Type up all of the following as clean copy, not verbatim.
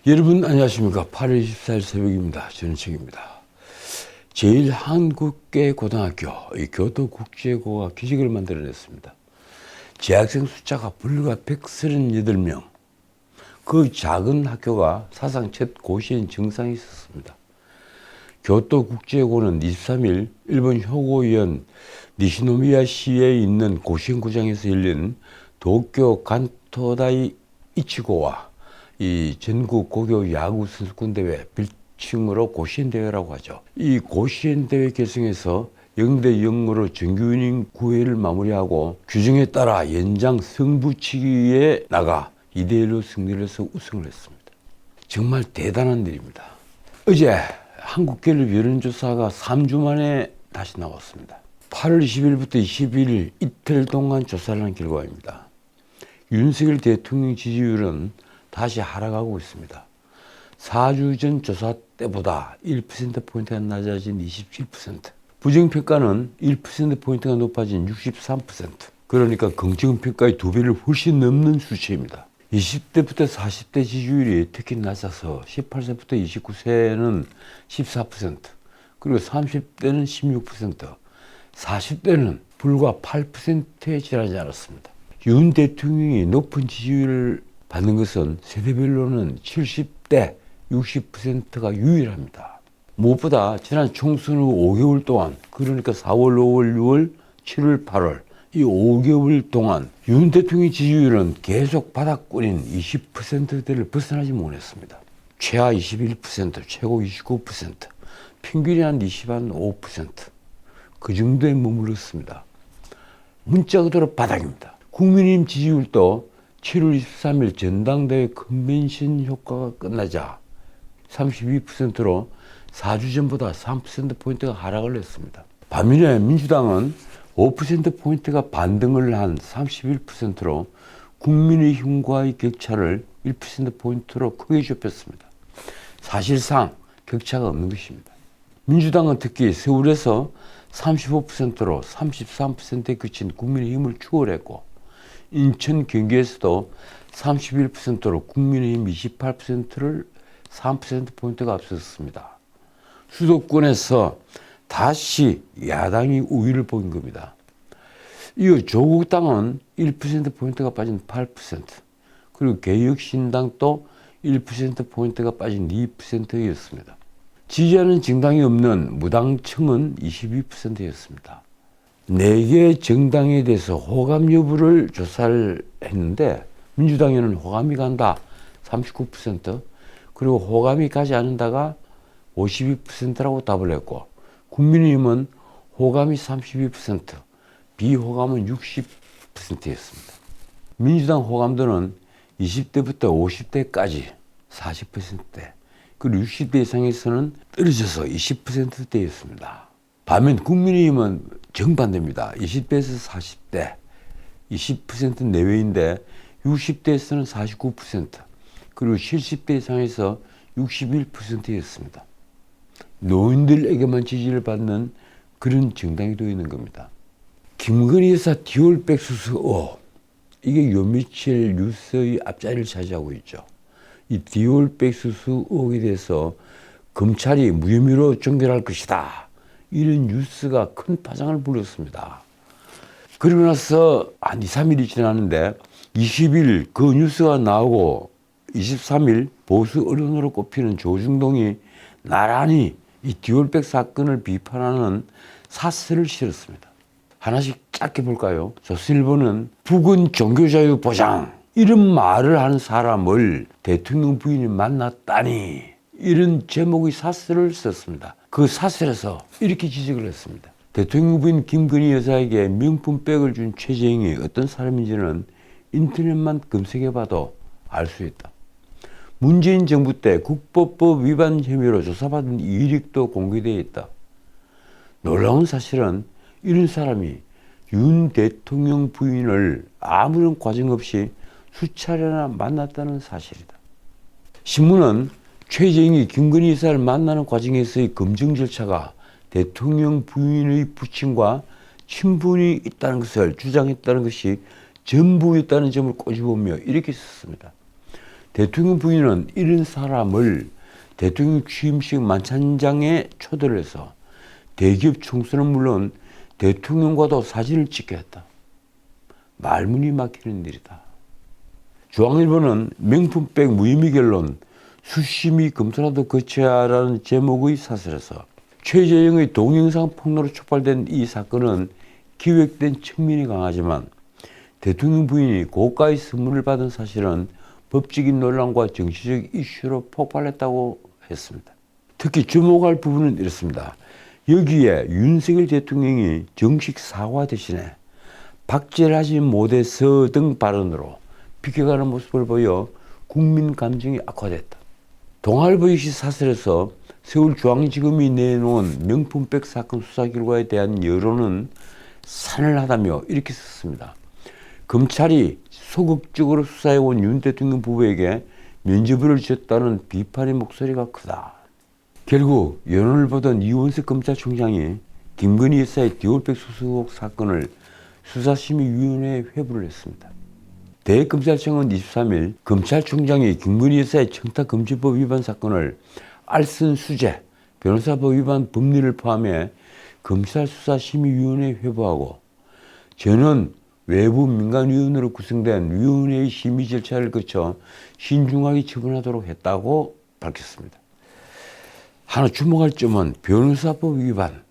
여러분 안녕하십니까. 8월 24일 새벽입니다. 저는 책입니다. 제1한국계고등학교 교토국제고가 기적을 만들어냈습니다. 재학생 숫자가 불과 138명. 그 작은 학교가 사상 첫 고시엔 정상에 있었습니다. 교토국제고는 23일 일본 효고현 니시노미야시에 있는 고시엔구장에서 열린 도쿄 간토다이 이치고와 이 전국 고교 야구 선수권 대회, 별칭으로 고시엔 대회라고 하죠. 이 고시엔 대회 결승에서 0대 0으로 정규 이닝 9회를 마무리하고 규정에 따라 연장 승부치기에 나가 2대 1로 승리를 해서 우승을 했습니다. 정말 대단한 일입니다. 어제 한국갤럽 여론조사가 3주 만에 다시 나왔습니다. 8월 20일부터 21일 이틀 동안 조사를 한 결과입니다. 윤석열 대통령 지지율은 다시 하락하고 있습니다. 4주 전 조사 때보다 1%포인트가 낮아진 27%, 부정평가는 1%포인트가 높아진 63%, 그러니까 긍정평가의 2배를 훨씬 넘는 수치입니다. 20대부터 40대 지지율이 특히 낮아서 18세부터 29세는 14%, 그리고 30대는 16%, 40대는 불과 8%에 지나지 않았습니다. 윤 대통령이 높은 지지율을 받는 것은 세대별로는 70대 60%가 유일합니다. 무엇보다 지난 총선 후 5개월 동안, 그러니까 4월, 5월, 6월, 7월, 8월 이 5개월 동안 윤 대통령 지지율은 계속 바닥권인 20%대를 벗어나지 못했습니다. 최하 21%, 최고 29%, 평균이 한 25%, 그 정도에 머물렀습니다. 문자 그대로 바닥입니다. 국민의힘 지지율도 7월 23일 전당대회 컨벤션 효과가 끝나자 32%로 4주 전보다 3%포인트가 하락을 했습니다. 반면에 민주당은 5%포인트가 반등을 한 31%로 국민의힘과의 격차를 1%포인트로 크게 좁혔습니다. 사실상 격차가 없는 것입니다. 민주당은 특히 서울에서 35%로 33%에 그친 국민의힘을 추월했고, 인천, 경기에서도 31%로 국민의힘 28%를 3%포인트가 앞섰습니다. 수도권에서 다시 야당이 우위를 보인 겁니다. 이어 조국당은 1%포인트가 빠진 8%, 그리고 개혁신당도 1%포인트가 빠진 2%였습니다. 지지하는 정당이 없는 무당층은 22%였습니다. 4개 정당에 대해서 호감 여부를 조사를 했는데, 민주당에는 호감이 간다 39%, 그리고 호감이 가지 않는다가 52%라고 답을 했고, 국민의힘은 호감이 32%, 비호감은 60%였습니다. 민주당 호감도는 20대부터 50대까지 40%대, 그리고 60대 이상에서는 떨어져서 20%대였습니다. 반면 국민의힘은 정반대입니다. 20대에서 40대, 20% 내외인데 60대에서는 49%, 그리고 70대 이상에서 61%였습니다. 노인들에게만 지지를 받는 그런 정당이 되어 있는 겁니다. 김건희 여사 디올백 수수 의혹, 이게 요 며칠 뉴스의 앞자리를 차지하고 있죠. 이 디올백 수수 의혹에 대해서 검찰이 무혐의로 종결할 것이다, 이런 뉴스가 큰 파장을 불렀습니다. 그러고 나서 한 2, 3일이 지났는데 20일 그 뉴스가 나오고 23일 보수 언론으로 꼽히는 조중동이 나란히 이 디올백 사건을 비판하는 사설을 실었습니다. 하나씩 짧게 볼까요? 조선일보는 북은 종교자유 보장, 이런 말을 하는 사람을 대통령 부인이 만났다니, 이런 제목의 사설을 썼습니다. 그 사설에서 이렇게 지적을 했습니다. 대통령 부인 김건희 여사에게 명품백을 준 최재형이 어떤 사람인지는 인터넷만 검색해봐도 알 수 있다. 문재인 정부 때 국보법 위반 혐의로 조사받은 이력도 공개되어 있다. 놀라운 사실은 이런 사람이 윤 대통령 부인을 아무런 과정 없이 수차례나 만났다는 사실이다. 신문은 최재형이 김건희 여사를 만나는 과정에서의 검증 절차가 대통령 부인의 부친과 친분이 있다는 것을 주장했다는 것이 전부였다는 점을 꼬집으며 이렇게 썼습니다. 대통령 부인은 이런 사람을 대통령 취임식 만찬장에 초대를 해서 대기업 총수는 물론 대통령과도 사진을 찍게 했다. 말문이 막히는 일이다. 중앙일보는 명품백 무혐의 결론 수심이 검토라도 거쳐야 하라는 제목의 사설에서 최재형의 동영상 폭로로 촉발된 이 사건은 기획된 측면이 강하지만 대통령 부인이 고가의 선물을 받은 사실은 법적인 논란과 정치적 이슈로 폭발했다고 했습니다. 특히 주목할 부분은 이렇습니다. 여기에 윤석열 대통령이 정식 사과 대신에 박제하지 못해서 등 발언으로 비켜가는 모습을 보여 국민 감정이 악화됐다. 동아일보 역시 사설에서 서울중앙지검이 내놓은 명품백 사건 수사 결과에 대한 여론은 산을하다며 이렇게 썼습니다. 검찰이 소극적으로 수사해온 윤 대통령 부부에게 면죄부를 줬다는 비판의 목소리가 크다. 결국 여론을 보던 이원석 검찰총장이 김건희 여사의 디올백 수수 의혹 사건을 수사심의위원회에 회부를 했습니다. 대검찰청은 23일 검찰총장이 김건희 여사의 청탁금지법 위반 사건을 알선 수재, 변호사법 위반 법리를 포함해 검찰수사심의위원회에 회부하고 저는 외부 민간위원으로 구성된 위원회의 심의 절차를 거쳐 신중하게 처분하도록 했다고 밝혔습니다. 하나 주목할 점은 변호사법 위반,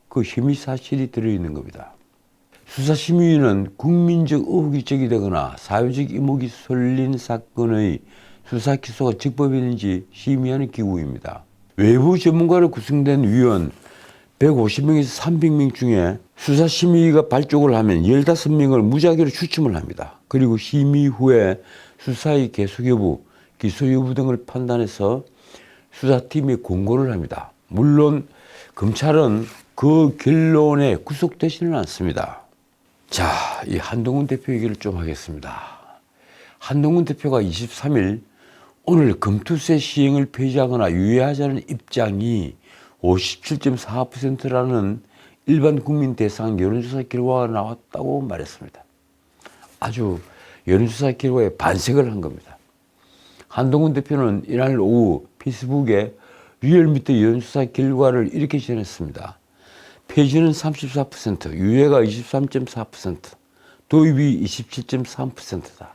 그 혐의 사실이 들어있는 겁니다. 수사심의위는 국민적 의혹이 제기되거나 사회적 이목이 쏠린 사건의 수사 기소가 적법했는지 심의하는 기구입니다. 외부 전문가로 구성된 위원 150명에서 300명 중에 수사심의위가 발족을 하면 15명을 무작위로 추첨을 합니다. 그리고 심의 후에 수사의 계속 여부, 기소 여부 등을 판단해서 수사팀에 공고를 합니다. 물론 검찰은 그 결론에 구속되지는 않습니다. 자, 이 한동훈 대표 얘기를 좀 하겠습니다. 한동훈 대표가 23일 오늘 금투세 시행을 폐지하거나 유예하자는 입장이 57.4%라는 일반 국민 대상 여론조사 결과가 나왔다고 말했습니다. 아주 여론조사 결과에 반색을 한 겁니다. 한동훈 대표는 이날 오후 페이스북에 리얼미터 여론조사 결과를 이렇게 전했습니다. 폐지는 34%, 유예가 23.4%, 도입이 27.3%다.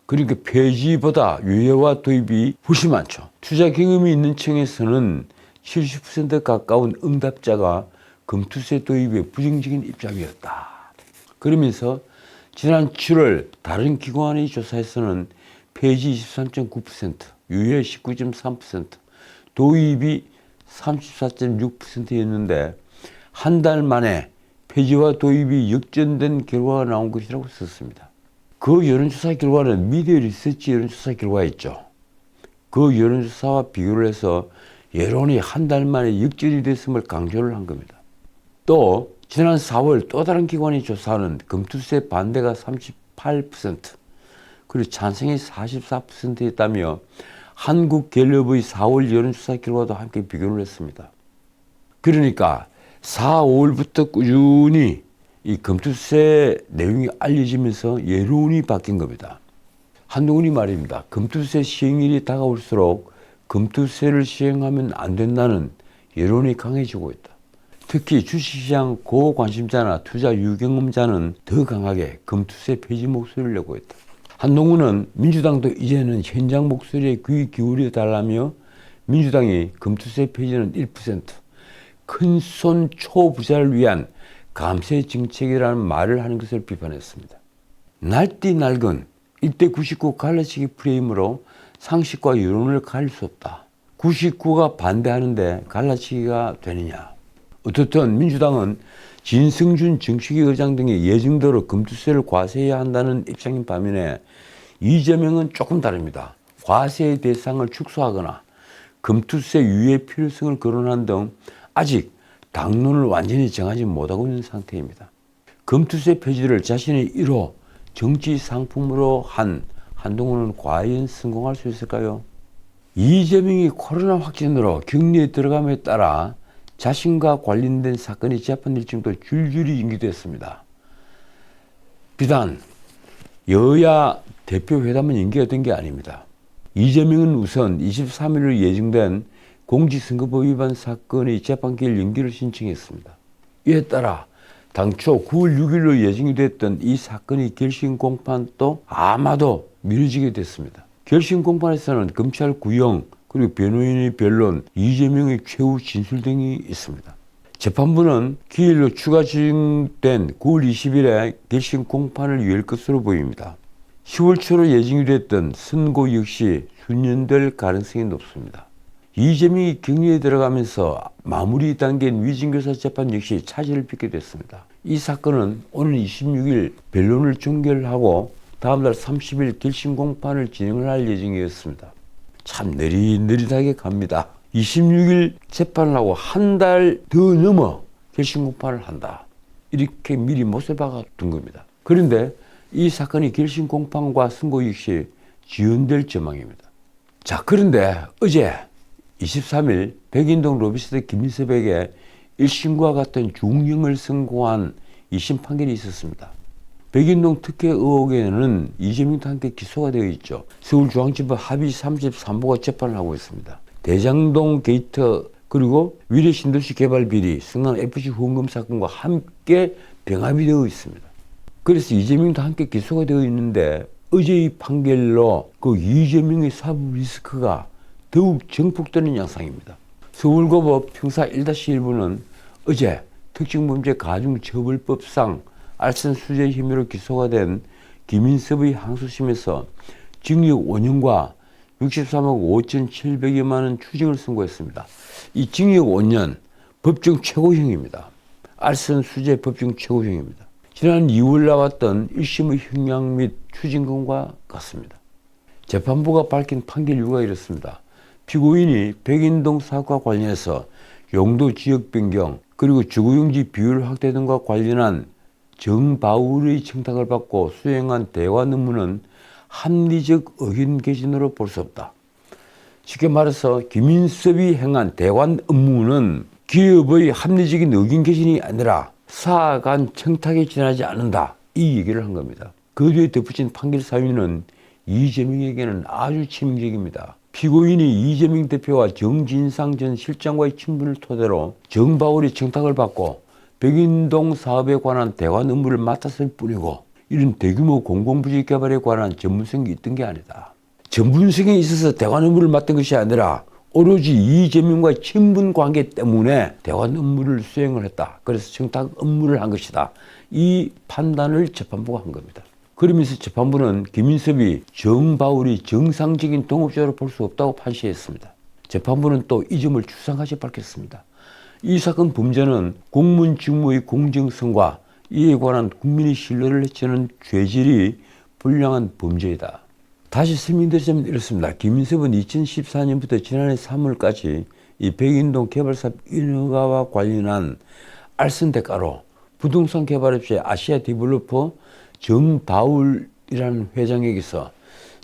그러니까 폐지보다 유예와 도입이 훨씬 많죠. 투자 경험이 있는 층에서는 70% 가까운 응답자가 금투세 도입에 부정적인 입장이었다. 그러면서 지난 7월 다른 기관의 조사에서는 폐지 23.9%, 유예 19.3%, 도입이 34.6%였는데 한 달 만에 폐지와 도입이 역전된 결과가 나온 것이라고 썼습니다. 그 여론조사 결과는 미디어 리서치 여론조사 결과였죠. 그 여론조사와 비교를 해서 여론이 한 달 만에 역전이 됐음을 강조를 한 겁니다. 또 지난 4월 또 다른 기관이 조사하는 금투세 반대가 38%, 그리고 찬성이 44%였다며 한국갤럽의 4월 여론조사 결과도 함께 비교를 했습니다. 그러니까 4, 5월부터 꾸준히 이 금투세 내용이 알려지면서 여론이 바뀐 겁니다. 한동훈이 말입니다. 금투세 시행일이 다가올수록 금투세를 시행하면 안 된다는 여론이 강해지고 있다. 특히 주식시장 고관심자나 투자 유경험자는 더 강하게 금투세 폐지 목소리를 내고 있다. 한동훈은 민주당도 이제는 현장 목소리에 귀 기울여 달라며 민주당이 금투세 폐지는 1%, 큰손 초부자를 위한 감세 정책이라는 말을 하는 것을 비판했습니다. 날뛰 낡은 1대 99 갈라치기 프레임으로 상식과 여론을 가릴 수 없다. 99가 반대하는데 갈라치기가 되느냐. 어떻든 민주당은 진성준 정치계 의장 등의 예정대로 금투세를 과세해야 한다는 입장인 반면에 이재명은 조금 다릅니다. 과세의 대상을 축소하거나 금투세 유예 필요성을 거론한 등 아직 당론을 완전히 정하지 못하고 있는 상태입니다. 금투세 폐지를 자신의 1호 정치 상품으로 한 한동훈은 과연 성공할 수 있을까요? 이재명이 코로나 확진으로 격리에 들어감에 따라 자신과 관련된 사건이 재판될 정도로 줄줄이 연기됐습니다. 비단 여야 대표 회담은 연기가 된 게 아닙니다. 이재명은 우선 23일로 예정된 공직선거법 위반 사건의 재판기일 연기를 신청했습니다. 이에 따라 당초 9월 6일로 예정이 됐던 이 사건의 결심 공판도 아마도 미뤄지게 됐습니다. 결심 공판에서는 검찰 구형 그리고 변호인의 변론, 이재명의 최후 진술 등이 있습니다. 재판부는 기일로 추가 지정된 9월 20일에 결심 공판을 열 것으로 보입니다. 10월 초로 예정이 됐던 선고 역시 수년될 가능성이 높습니다. 이재명이 격리에 들어가면서 마무리 단계인 위증교사 재판 역시 차질을 빚게 됐습니다. 이 사건은 오늘 26일 변론을 종결하고 다음날 30일 결심 공판을 진행을 할 예정이었습니다. 참 느릿느릿하게 갑니다. 26일 재판을 하고 한 달 더 넘어 결심 공판을 한다. 이렇게 미리 못을 박아둔 겁니다. 그런데 이 사건이 결심 공판과 선고 역시 지연될 전망입니다. 자, 그런데 어제 23일 백인동 로비스트 김인섭에게 1심과 같은 중형을 선고한 2심 판결이 있었습니다. 백인동 특혜 의혹에는 이재명도 함께 기소가 되어 있죠. 서울중앙지법 합의 33부가 재판을 하고 있습니다. 대장동 게이트 그리고 위례 신도시 개발 비리, 성남 FC 후원금 사건과 함께 병합이 되어 있습니다. 그래서 이재명도 함께 기소가 되어 있는데 어제의 판결로 그 이재명의 사법 리스크가 더욱 증폭되는 양상입니다. 서울고법 형사 1-1부는 어제 특정범죄 가중처벌법상 알선 수재 혐의로 기소가 된 김인섭의 항소심에서 징역 5년과 63억 5,700여만 원 추징을 선고했습니다. 이 징역 5년 법정 최고형입니다. 알선 수재 법정 최고형입니다. 지난 2월 나왔던 1심의 형량 및 추징금과 같습니다. 재판부가 밝힌 판결 이유가 이렇습니다. 피고인이 백인동 사업과 관련해서 용도 지역 변경 그리고 주거용지 비율 확대 등과 관련한 정바울의 청탁을 받고 수행한 대화 업무는 합리적 의견 개진으로 볼 수 없다. 쉽게 말해서 김인섭이 행한 대화 업무는 기업의 합리적인 의견 개진이 아니라 사안 간 청탁에 지나지 않는다. 이 얘기를 한 겁니다. 그 뒤에 덧붙인 판결 사유는 이재명에게는 아주 치명적입니다. 피고인이 이재명 대표와 정진상 전 실장과의 친분을 토대로 정바울이 청탁을 받고 백인동 사업에 관한 대화 업무를 맡았을 뿐이고 이런 대규모 공공부지 개발에 관한 전문성이 있던 게 아니다. 전문성이 있어서 대화 업무를 맡은 것이 아니라 오로지 이재명과의 친분 관계 때문에 대화 업무를 수행을 했다. 그래서 청탁 업무를 한 것이다. 이 판단을 재판부가 한 겁니다. 그러면서 재판부는 김인섭이 정바울이 정상적인 동업자로 볼 수 없다고 판시했습니다. 재판부는 또 이 점을 추상같이 밝혔습니다. 이 사건 범죄는 공무원 직무의 공정성과 이에 관한 국민의 신뢰를 해치는 죄질이 불량한 범죄이다. 다시 설명드리자면 이렇습니다. 김인섭은 2014년부터 지난해 3월까지 이 백인동 개발사업 인허가와 관련한 알선 대가로 부동산 개발업체 아시아 디벨로퍼 정바울이라는 회장에게서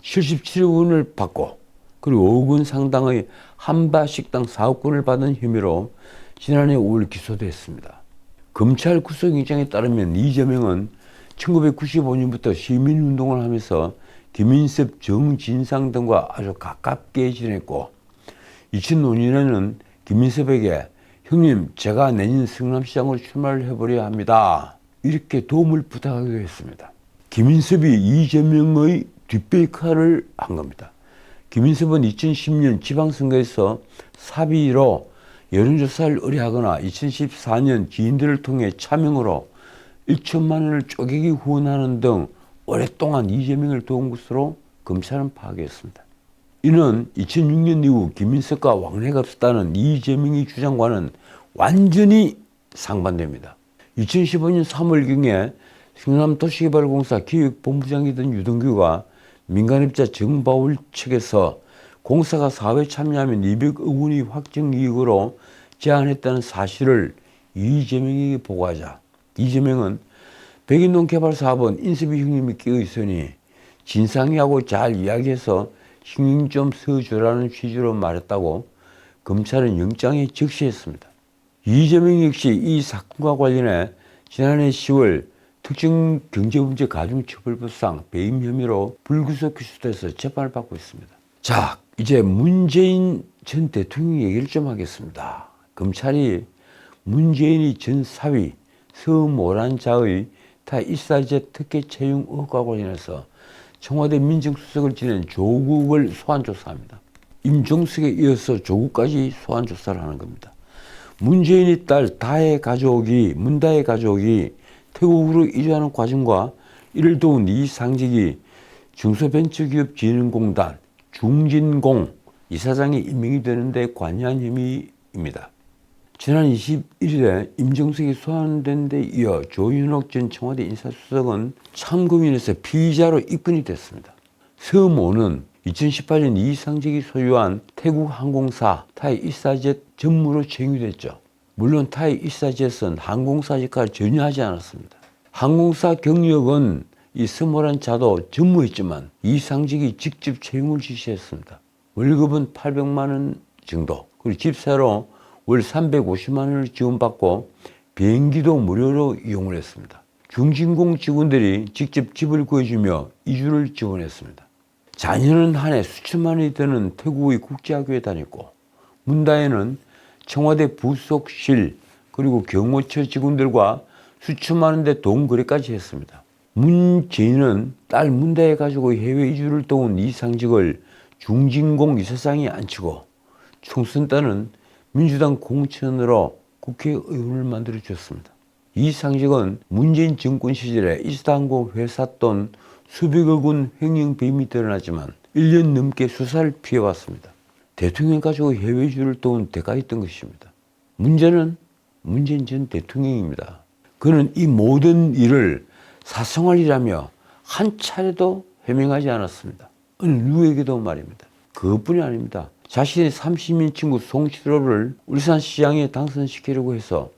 77억 원을 받고 그리고 5억 원 상당의 한바식당 사업권을 받은 혐의로 지난해 5월 기소됐습니다. 검찰 구속영장에 따르면 이재명은 1995년부터 시민운동을 하면서 김인섭, 정진상 등과 아주 가깝게 지냈고 2005년에는 김인섭에게 형님 제가 내년 성남시장으로 출마를 해보려 합니다. 이렇게 도움을 부탁하기도 했습니다. 김인섭이 이재명의 뒷배이카를 한 겁니다. 김인섭은 2010년 지방선거에서 사비로 여론조사를 의뢰하거나 2014년 지인들을 통해 차명으로 1천만 원을 쪼개기 후원하는 등 오랫동안 이재명을 도운 것으로 검찰은 파악했습니다. 이는 2006년 이후 김인섭과 왕래가 없었다는 이재명의 주장과는 완전히 상반됩니다. 2015년 3월경에 성남도시개발공사 기획본부장이던 유동규가 민간업자 정바울 측에서 공사가 사업에 참여하면 200억 원의 확정이익으로 제안했다는 사실을 이재명에게 보고하자 이재명은 백인동 개발 사업은 인섭이 형님이 끼어 있으니 진상이하고 잘 이야기해서 신경 좀 써주라는 취지로 말했다고 검찰은 영장에 적시했습니다. 이재명 역시 이 사건과 관련해 지난해 10월 특정경제범죄 가중처벌법상 배임 혐의로 불구속 기소돼서 재판을 받고 있습니다. 자, 이제 문재인 전 대통령 얘기를 좀 하겠습니다. 검찰이 문재인이 전 사위 서모란자의 타1사제 특혜 채용 의혹과 관련해서 청와대 민정수석을 지낸 조국을 소환조사합니다. 임종석에 이어서 조국까지 소환조사를 하는 겁니다. 문재인의 딸 다혜 가족이, 문다혜 가족이 태국으로 이주하는 과정과 이를 도운 이상직이 중소벤처기업진흥공단 중진공 이사장이 임명이 되는데 관여한 혐의입니다. 지난 21일에 임종석이 소환된 데 이어 조윤옥 전 청와대 인사수석은 참고인에서 피의자로 입건이 됐습니다. 서모는 2018년 이상직이 소유한 태국 항공사 타이1사젯 전무로 채용이 됐죠. 물론 타이1사젯은 항공사 역할을 전혀 하지 않았습니다. 항공사 경력은 이 서모란자도 전무했지만 이상직이 직접 채용을 지시했습니다. 월급은 800만 원 정도, 그리고 집세로 월 350만 원을 지원받고 비행기도 무료로 이용을 했습니다. 중진공 직원들이 직접 집을 구해주며 이주를 지원했습니다. 자녀는 한 해 수천만 원이 드는 태국의 국제학교에 다녔고, 문다혜는 청와대 부속실 그리고 경호처 직원들과 수천만 원대 돈 거래까지 했습니다. 문재인은 딸 문다혜 가지고 해외 이주를 도운 이상직을 중진공 이사장에 앉히고 총선 때는 민주당 공천으로 국회의원을 만들어줬습니다. 이상직은 문재인 정권 시절에 이스타항공 회사 돈 수백억 원 횡령 뱀이 드러나지만 1년 넘게 수사를 피해왔습니다. 대통령 가지고 해외 이주를 도운 대가였던 것입니다. 문제는 문재인 전 대통령입니다. 그는 이 모든 일을 사생활이라며 한 차례도 해명하지 않았습니다. 어느 누구에게도 말입니다. 그것뿐이 아닙니다. 자신의 30인 친구 송시로를 울산시장에 당선시키려고 해서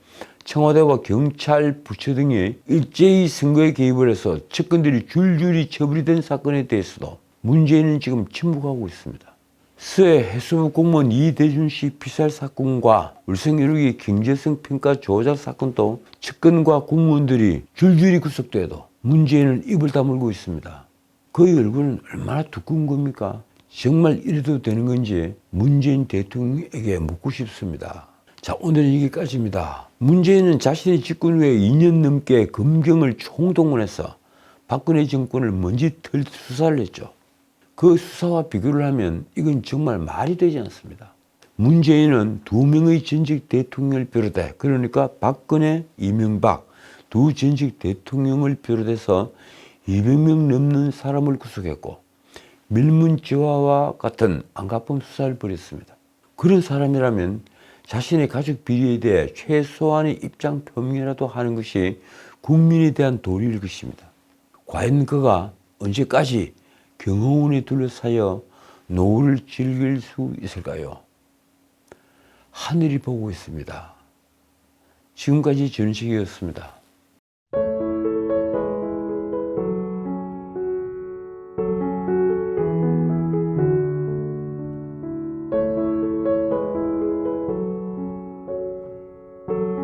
청와대와 경찰, 부처 등이 일제히 선거에 개입을 해서 측근들이 줄줄이 처벌이 된 사건에 대해서도 문재인은 지금 침묵하고 있습니다. 서해 해수부 공무원 이대준 씨 피살 사건과 울산1호기 경제성 평가 조작 사건도 측근과 공무원들이 줄줄이 구속돼도 문재인은 입을 다물고 있습니다. 그의 얼굴은 얼마나 두꺼운 겁니까? 정말 이래도 되는 건지 문재인 대통령에게 묻고 싶습니다. 자, 오늘은 여기까지입니다. 문재인은 자신의 집권 후에 2년 넘게 검경을 총동원해서 박근혜 정권을 먼지 털 수사를 했죠. 그 수사와 비교를 하면 이건 정말 말이 되지 않습니다. 문재인은 2명의 전직 대통령을 비롯해, 그러니까 박근혜, 이명박 두 전직 대통령을 비롯해서 200명 넘는 사람을 구속했고 밀문지화와 같은 안가품 수사를 벌였습니다. 그런 사람이라면 자신의 가족 비리에 대해 최소한의 입장 표명이라도 하는 것이 국민에 대한 도리일 것입니다. 과연 그가 언제까지 경호원에 둘러싸여 노후를 즐길 수 있을까요? 하늘이 보고 있습니다. 지금까지 전식이었습니다.